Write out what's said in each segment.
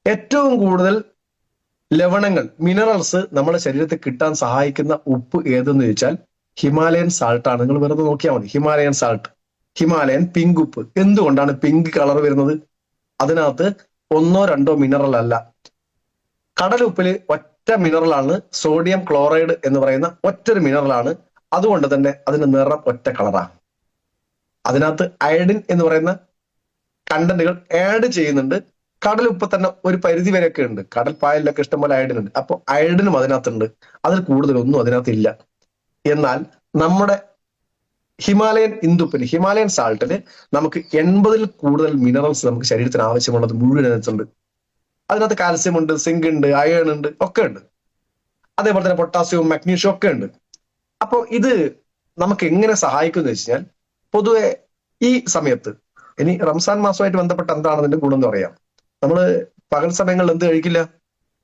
ഏറ്റവും കൂടുതൽ ലവണങ്ങൾ മിനറൽസ് നമ്മുടെ ശരീരത്തിൽ കിട്ടാൻ സഹായിക്കുന്ന ഉപ്പ് ഏതെന്ന് ചോദിച്ചാൽ ഹിമാലയൻ സാൾട്ട് ആണ്. നിങ്ങൾ വെറുതെ നോക്കിയാൽ മതി, ഹിമാലയൻ സാൾട്ട്, ഹിമാലയൻ പിങ്ക് ഉപ്പ്. എന്തുകൊണ്ടാണ് പിങ്ക് കളർ വരുന്നത്? അതിനകത്ത് ഒന്നോ രണ്ടോ മിനറൽ അല്ല, കടലുപ്പില് ഒറ്റ മിനറലാണ് സോഡിയം ക്ലോറൈഡ് എന്ന് പറയുന്ന ഒറ്റൊരു മിനറലാണ്. അതുകൊണ്ട് തന്നെ അതിന്റെ നിറം ഒറ്റ കളറാണ്. അതിനകത്ത് അയഡിൻ എന്ന് പറയുന്ന കണ്ടന്റുകൾ ആഡ് ചെയ്യുന്നുണ്ട്. കടലുപ്പ് തന്നെ ഒരു പരിധി വരെയൊക്കെ ഉണ്ട്, കടൽ പായലിലൊക്കെ ഇഷ്ടംപോലെ അയഡിൻ ഉണ്ട്. അപ്പോൾ അയഡിനും അതിനകത്തുണ്ട്, അതിൽ കൂടുതലൊന്നും അതിനകത്ത് ഇല്ല. എന്നാൽ നമ്മുടെ ഹിമാലയൻ ഇന്ദുപ്പിന്, ഹിമാലയൻ സാൾട്ടിന് നമുക്ക് 80-ൽ കൂടുതൽ മിനറൽസ് നമുക്ക് ശരീരത്തിന് ആവശ്യമുള്ളത് മുഴുവൻ അതിനകത്തുണ്ട്. അതിനകത്ത് കാൽസ്യം ഉണ്ട്, സിങ്ക് ഉണ്ട്, അയൺ ഉണ്ട്, ഒക്കെ ഉണ്ട്. അതേപോലെ തന്നെ പൊട്ടാസ്യവും മഗ്നീഷ്യവും ഒക്കെ ഉണ്ട്. അപ്പോൾ ഇത് നമുക്ക് എങ്ങനെ സഹായിക്കും എന്ന് വെച്ച് കഴിഞ്ഞാൽ, പൊതുവെ ഈ സമയത്ത് ഇനി റംസാൻ മാസമായിട്ട് ബന്ധപ്പെട്ട് എന്താണ് അതിന്റെ ഗുണം എന്ന് പറയാം. നമ്മള് പകൽ സമയങ്ങളിൽ എന്ത് കഴിക്കില്ല?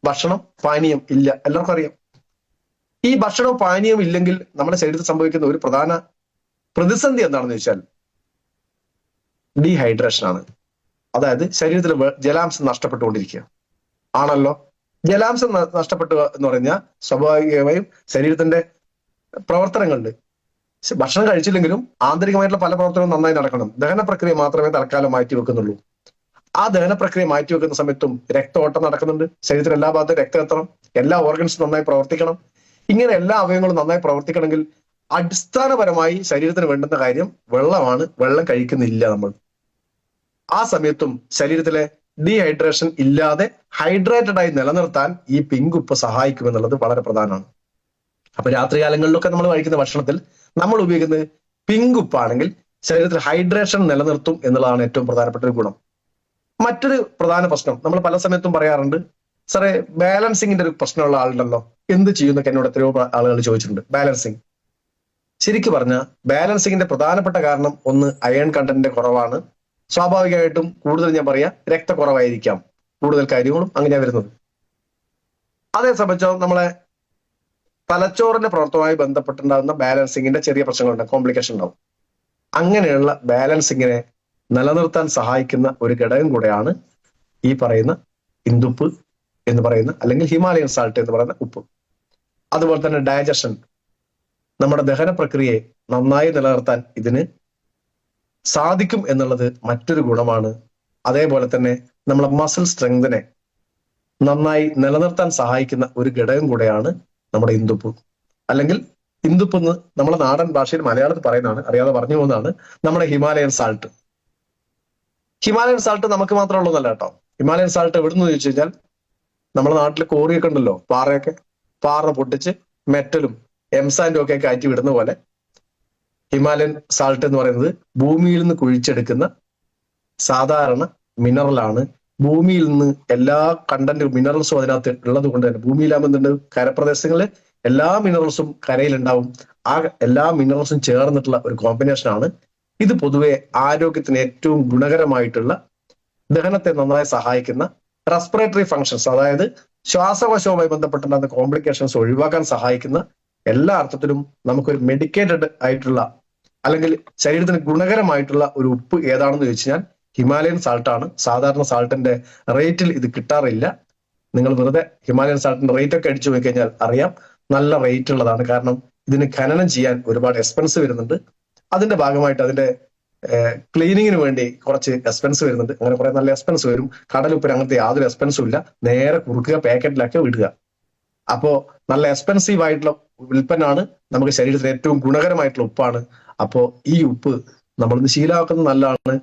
ഭക്ഷണം പാനീയം ഇല്ല, എല്ലാവർക്കും അറിയാം. ഈ ഭക്ഷണവും പാനീയവും ഇല്ലെങ്കിൽ നമ്മുടെ ശരീരത്തിൽ സംഭവിക്കുന്ന ഒരു പ്രധാന പ്രതിസന്ധി എന്താണെന്ന് വെച്ചാൽ ഡീഹൈഡ്രേഷൻ ആണ്. അതായത് ശരീരത്തിൽ ജലാംശം നഷ്ടപ്പെട്ടുകൊണ്ടിരിക്കുക ആണല്ലോ. ജലാംശം നഷ്ടപ്പെട്ടു എന്ന് പറഞ്ഞാൽ സ്വാഭാവികമായും ശരീരത്തിന്റെ പ്രവർത്തനങ്ങളുണ്ട്. ഭക്ഷണം കഴിച്ചില്ലെങ്കിലും ആന്തരികമായിട്ടുള്ള പല പ്രവർത്തനവും നന്നായി നടക്കണം. ദഹന പ്രക്രിയ മാത്രമേ തൽക്കാലം മാറ്റി വെക്കുന്നുള്ളൂ. ആ ദഹന പ്രക്രിയ മാറ്റി വെക്കുന്ന സമയത്തും രക്തഓട്ടം നടക്കുന്നുണ്ട്. ശരീരത്തിൽ എല്ലാ ഭാഗത്തും രക്തം എത്തണം, എല്ലാ ഓർഗൻസും നന്നായി പ്രവർത്തിക്കണം. ഇങ്ങനെ എല്ലാ അവയവങ്ങളും നന്നായി പ്രവർത്തിക്കണമെങ്കിൽ അടിസ്ഥാനപരമായി ശരീരത്തിന് വേണ്ടുന്ന കാര്യം വെള്ളമാണ്. വെള്ളം കഴിക്കുന്നില്ല നമ്മൾ. ആ സമയത്തും ശരീരത്തിലെ ഡീഹൈഡ്രേഷൻ ഇല്ലാതെ ഹൈഡ്രേറ്റഡ് ആയി നിലനിർത്താൻ ഈ പിങ്ക് ഉപ്പ് സഹായിക്കുമെന്നുള്ളത് വളരെ പ്രധാനമാണ്. അപ്പൊ രാത്രികാലങ്ങളിലൊക്കെ നമ്മൾ കഴിക്കുന്ന ഭക്ഷണത്തിൽ നമ്മൾ ഉപയോഗിക്കുന്നത് പിങ്ക് ഉപ്പാണെങ്കിൽ ശരീരത്തിൽ ഹൈഡ്രേഷൻ നിലനിർത്തും എന്നുള്ളതാണ് ഏറ്റവും പ്രധാനപ്പെട്ട ഒരു ഗുണം. മറ്റൊരു പ്രധാന പ്രശ്നം നമ്മൾ പല സമയത്തും പറയാറുണ്ട്, സാറേ ബാലൻസിങ്ങിന്റെ ഒരു പ്രശ്നമുള്ള ആളുണ്ടല്ലോ, എന്ത് ചെയ്യുന്നൊക്കെ എന്നോട് എത്രയോ ആളുകൾ ചോദിച്ചിട്ടുണ്ട്. ബാലൻസിങ് ശരിക്കും പറഞ്ഞാൽ ബാലൻസിങ്ങിന്റെ പ്രധാനപ്പെട്ട കാരണം ഒന്ന് അയൺ കണ്ടന്റിന്റെ കുറവാണ്. സ്വാഭാവികമായിട്ടും കൂടുതൽ ഞാൻ പറയാം രക്തക്കുറവായിരിക്കാം, കൂടുതൽ കാര്യങ്ങളും അങ്ങനെയാ വരുന്നത്. അതേ സംബന്ധിച്ചോ നമ്മളെ തലച്ചോറിന്റെ പ്രവർത്തനവുമായി ബന്ധപ്പെട്ടുണ്ടാകുന്ന ബാലൻസിങ്ങിന്റെ ചെറിയ പ്രശ്നങ്ങളുണ്ട്, കോംപ്ലിക്കേഷൻ ഉണ്ടാവും. അങ്ങനെയുള്ള ബാലൻസിങ്ങിനെ നിലനിർത്താൻ സഹായിക്കുന്ന ഒരു ഘടകം കൂടെയാണ് ഈ പറയുന്ന ഇന്ദുപ്പ് എന്ന് പറയുന്ന, അല്ലെങ്കിൽ ഹിമാലയൻ സാൾട്ട് എന്ന് പറയുന്ന ഉപ്പ്. അതുപോലെ തന്നെ ഡൈജഷൻ, നമ്മുടെ ദഹന പ്രക്രിയയെ നന്നായി നിലനിർത്താൻ ഇതിന് സാധിക്കും എന്നുള്ളത് മറ്റൊരു ഗുണമാണ്. അതേപോലെ തന്നെ നമ്മളെ മസിൽ സ്ട്രെങ്തിനെ നന്നായി നിലനിർത്താൻ സഹായിക്കുന്ന ഒരു ഘടകം കൂടെയാണ് നമ്മുടെ ഇന്ദുപ്പ്. അല്ലെങ്കിൽ ഇന്ദുപ്പ് എന്ന് നമ്മളെ നാടൻ ഭാഷയിൽ മലയാളത്തിൽ പറയുന്നതാണ്, അറിയാതെ പറഞ്ഞു പോകുന്നതാണ് നമ്മുടെ ഹിമാലയൻ സാൾട്ട്. ഹിമാലയൻ സാൾട്ട് നമുക്ക് മാത്രമുള്ളതല്ല കേട്ടോ. ഹിമാലയൻ സാൾട്ട് എവിടുന്ന് ചോദിച്ചു കഴിഞ്ഞാൽ നമ്മുടെ നാട്ടിൽ കോറിയൊക്കെ ഉണ്ടല്ലോ, പാറയൊക്കെ, പാറ പൊട്ടിച്ച് മെറ്റലും എംസാൻഡും ഒക്കെ കയറ്റി വിടുന്ന പോലെ ഹിമാലയൻ സാൾട്ട് എന്ന് പറയുന്നത് ഭൂമിയിൽ നിന്ന് കുഴിച്ചെടുക്കുന്ന സാധാരണ മിനറലാണ്. ഭൂമിയിൽ നിന്ന് എല്ലാ കണ്ടന്റ് മിനറൽസും അതിനകത്ത് ഉള്ളത് കൊണ്ട് തന്നെ ഭൂമിയിലാകുന്നുണ്ട് കരപ്രദേശങ്ങളിൽ എല്ലാ മിനറൽസും കരയിലുണ്ടാവും. ആ എല്ലാ മിനറൽസും ചേർന്നിട്ടുള്ള ഒരു കോമ്പിനേഷനാണ് ഇത്. പൊതുവെ ആരോഗ്യത്തിന് ഏറ്റവും ഗുണകരമായിട്ടുള്ള, ദഹനത്തെ നന്നായി സഹായിക്കുന്ന, റെസ്പിറേറ്ററി ഫങ്ഷൻസ് അതായത് ശ്വാസകോശവുമായി ബന്ധപ്പെട്ടുണ്ടാകുന്ന കോംപ്ലിക്കേഷൻസ് ഒഴിവാക്കാൻ സഹായിക്കുന്ന, എല്ലാ അർത്ഥത്തിലും നമുക്കൊരു മെഡിക്കേറ്റഡ് ആയിട്ടുള്ള അല്ലെങ്കിൽ ശരീരത്തിന് ഗുണകരമായിട്ടുള്ള ഒരു ഉപ്പ് ഏതാണെന്ന് ചോദിച്ചു കഴിഞ്ഞാൽ ഹിമാലയൻ സാൾട്ടാണ്. സാധാരണ സാൾട്ടിന്റെ റേറ്റിൽ ഇത് കിട്ടാറില്ല. നിങ്ങൾ വെറുതെ ഹിമാലയൻ സാൾട്ടിന്റെ റേറ്റ് ഒക്കെ അടിച്ചു പോയി കഴിഞ്ഞാൽ അറിയാം നല്ല റേറ്റ് ഉള്ളതാണ്. കാരണം ഇതിന് ഖനനം ചെയ്യാൻ ഒരുപാട് എക്സ്പെൻസ് വരുന്നുണ്ട്. അതിന്റെ ഭാഗമായിട്ട് അതിന്റെ ക്ലീനിങ്ങിന് വേണ്ടി കുറച്ച് എക്സ്പെൻസ് വരുന്നുണ്ട്. അങ്ങനെ കുറെ നല്ല എക്സ്പെൻസ് വരും. കടലുപ്പിന് അങ്ങനത്തെ യാതൊരു എക്സ്പെൻസും ഇല്ല, നേരെ കുറുക്കുക പാക്കറ്റിലാക്കി വിടുക. അപ്പോ നല്ല എക്സ്പെൻസീവ് ആയിട്ടുള്ള ഉൽപ്പന്നമാണ്, നമുക്ക് ശരീരത്തിന് ഏറ്റവും ഗുണകരമായിട്ടുള്ള ഉപ്പാണ്. അപ്പോ ഈ ഉപ്പ് നമ്മളിന്ന് ശീലമാക്കുന്നത് നല്ലതാണ്.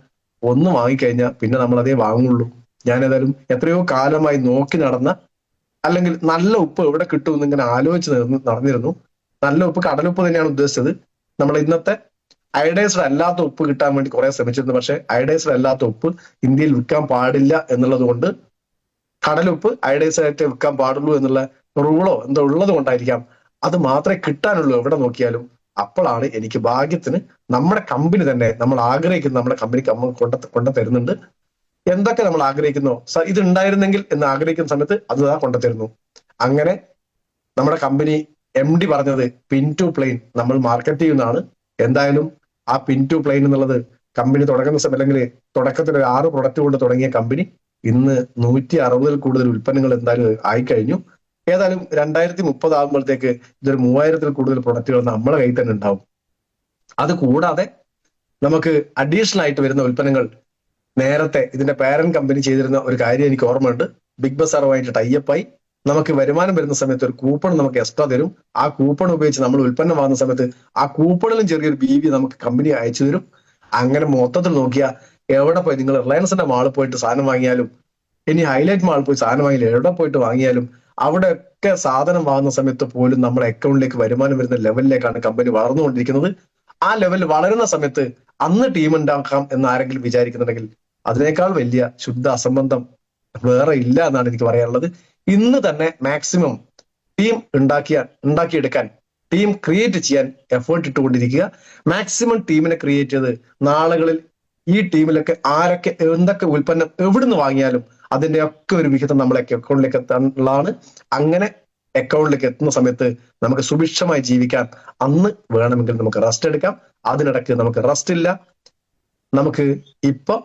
ഒന്ന് വാങ്ങിക്കഴിഞ്ഞാൽ പിന്നെ നമ്മൾ അതേ വാങ്ങുള്ളൂ. ഞാൻ ഏതായാലും എത്രയോ കാലമായി നോക്കി നടന്ന, അല്ലെങ്കിൽ നല്ല ഉപ്പ് എവിടെ കിട്ടുമെന്ന് ഇങ്ങനെ ആലോചിച്ച് നടന്നിരുന്നു. നല്ല ഉപ്പ് കടലുപ്പ് തന്നെയാണ് ഉദ്ദേശിച്ചത്. നമ്മൾ ഇന്നത്തെ അയഡൈസ്ഡ് അല്ലാത്ത ഉപ്പ് കിട്ടാൻ വേണ്ടി കുറെ ശ്രമിച്ചിരുന്നു. പക്ഷെ അയഡൈസ്ഡ് അല്ലാത്ത ഉപ്പ് ഇന്ത്യയിൽ വിൽക്കാൻ പാടില്ല എന്നുള്ളത് കൊണ്ട്, കടലുപ്പ് അയഡൈസ്ഡ് ആയിട്ട് വിൽക്കാൻ പാടുള്ളൂ എന്നുള്ള റൂളോ എന്തോ ഉള്ളത് കൊണ്ടായിരിക്കാം അത് മാത്രമേ കിട്ടാനുള്ളൂ എവിടെ നോക്കിയാലും. അപ്പോഴാണ് എനിക്ക് ഭാഗ്യത്തിന് നമ്മുടെ കമ്പനി തന്നെ, നമ്മൾ ആഗ്രഹിക്കുന്ന നമ്മുടെ കമ്പനിക്ക് നമ്മൾ കൊണ്ടു തരുന്നുണ്ട്. എന്തൊക്കെ നമ്മൾ ആഗ്രഹിക്കുന്നോ, ഇത് ഉണ്ടായിരുന്നെങ്കിൽ എന്ന് ആഗ്രഹിക്കുന്ന സമയത്ത് അത് കൊണ്ടുതരുന്നു. അങ്ങനെ നമ്മുടെ കമ്പനി MD പറഞ്ഞത് പിൻ ടു പ്ലെയിൻ നമ്മൾ മാർക്കറ്റ് ചെയ്യുന്നതാണ്. എന്തായാലും ആ പിൻ ടു പ്ലെയിൻ എന്നുള്ളത് കമ്പനി തുടങ്ങുന്ന സമയം, അല്ലെങ്കിൽ തുടക്കത്തിൽ 6 പ്രൊഡക്റ്റ് കൊണ്ട് തുടങ്ങിയ കമ്പനി ഇന്ന് 160 കൂടുതൽ ഉൽപ്പന്നങ്ങൾ എന്തായാലും ആയിക്കഴിഞ്ഞു. ഏതായാലും 2030 ആകുമ്പോഴത്തേക്ക് ഇതൊരു 3000 കൂടുതൽ പ്രൊഡക്റ്റുകൾ നമ്മളെ കയ്യിൽ തന്നെ ഉണ്ടാവും. അത് കൂടാതെ നമുക്ക് അഡീഷണൽ ആയിട്ട് വരുന്ന ഉൽപ്പന്നങ്ങൾ നേരത്തെ ഇതിന്റെ പാരന്റ് കമ്പനി ചെയ്തിരുന്ന ഒരു കാര്യം എനിക്ക് ഓർമ്മയുണ്ട്. ബിഗ് ബസാറുമായിട്ട് ടൈപ്പായി നമുക്ക് വരുമാനം വരുന്ന സമയത്ത് ഒരു കൂപ്പൺ നമുക്ക് എക്സ്ട്രാ തരും. ആ കൂപ്പൺ ഉപയോഗിച്ച് നമ്മൾ ഉൽപ്പന്നം വാങ്ങുന്ന സമയത്ത് ആ കൂപ്പണിലും ചെറിയൊരു BB നമുക്ക് കമ്പനി അയച്ചു തരും. അങ്ങനെ മൊത്തത്തിൽ നോക്കിയാൽ എവിടെ പോയി നിങ്ങൾ റിലയൻസിന്റെ മാളിൽ പോയിട്ട് സാധനം വാങ്ങിയാലും, ഇനി ഹൈലൈറ്റ് മാളിൽ പോയി സാധനം വാങ്ങിയാലും, എവിടെ പോയിട്ട് വാങ്ങിയാലും അവിടെയൊക്കെ സാധനം വാങ്ങുന്ന സമയത്ത് പോലും നമ്മുടെ അക്കൗണ്ടിലേക്ക് വരുമാനം വരുന്ന ലെവലിലേക്കാണ് കമ്പനി വളർന്നുകൊണ്ടിരിക്കുന്നത്. ആ ലെവൽ വളരുന്ന സമയത്ത് അന്ന് ടീം ഉണ്ടാക്കാം എന്ന് ആരെങ്കിലും വിചാരിക്കുന്നുണ്ടെങ്കിൽ അതിനേക്കാൾ വലിയ ശുദ്ധ അസംബന്ധം വേറെ ഇല്ല എന്നാണ് എനിക്ക് പറയാനുള്ളത്. ഇന്ന് തന്നെ മാക്സിമം ടീം ഉണ്ടാക്കിയെടുക്കാൻ, ടീം ക്രിയേറ്റ് ചെയ്യാൻ എഫേർട്ട് ഇട്ടുകൊണ്ടിരിക്കുക. മാക്സിമം ടീമിനെ ക്രിയേറ്റ് ചെയ്ത് നാളുകളിൽ ഈ ടീമിലൊക്കെ ആരൊക്കെ എന്തൊക്കെ ഉൽപ്പന്നം എവിടുന്ന് വാങ്ങിയാലും അതിന്റെ ഒക്കെ ഒരു വിഹിതം നമ്മളെ അക്കൗണ്ടിലേക്ക് എത്താനുള്ളതാണ്. അങ്ങനെ അക്കൗണ്ടിലേക്ക് എത്തുന്ന സമയത്ത് നമുക്ക് സുഭിക്ഷമായി ജീവിക്കാൻ അന്ന് വേണമെങ്കിൽ നമുക്ക് റെസ്റ്റ് എടുക്കാം. അതിനിടയ്ക്ക് നമുക്ക് റെസ്റ്റ് ഇല്ല. നമുക്ക് ഇപ്പൊ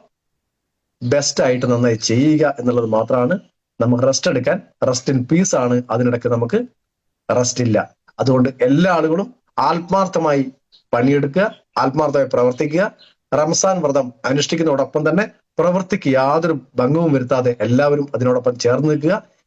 ബെസ്റ്റ് ആയിട്ട് നന്നായി ചെയ്യുക എന്നുള്ളത് മാത്രമാണ്. നമുക്ക് റെസ്റ്റ് എടുക്കാൻ, റെസ്റ്റ് ഇൻ പീസ് ആണ്. അതിനിടയ്ക്ക് നമുക്ക് റെസ്റ്റ് ഇല്ല. അതുകൊണ്ട് എല്ലാ ആളുകളും ആത്മാർത്ഥമായി പണിയെടുക്കുക, ആത്മാർത്ഥമായി പ്രവർത്തിക്കുക. റംസാൻ വ്രതം അനുഷ്ഠിക്കുന്നതോടൊപ്പം തന്നെ പ്രവൃത്തിക്ക് യാതൊരു ഭംഗവും വരുത്താതെ എല്ലാവരും അതിനോടൊപ്പം ചേർന്ന് നിൽക്കുക.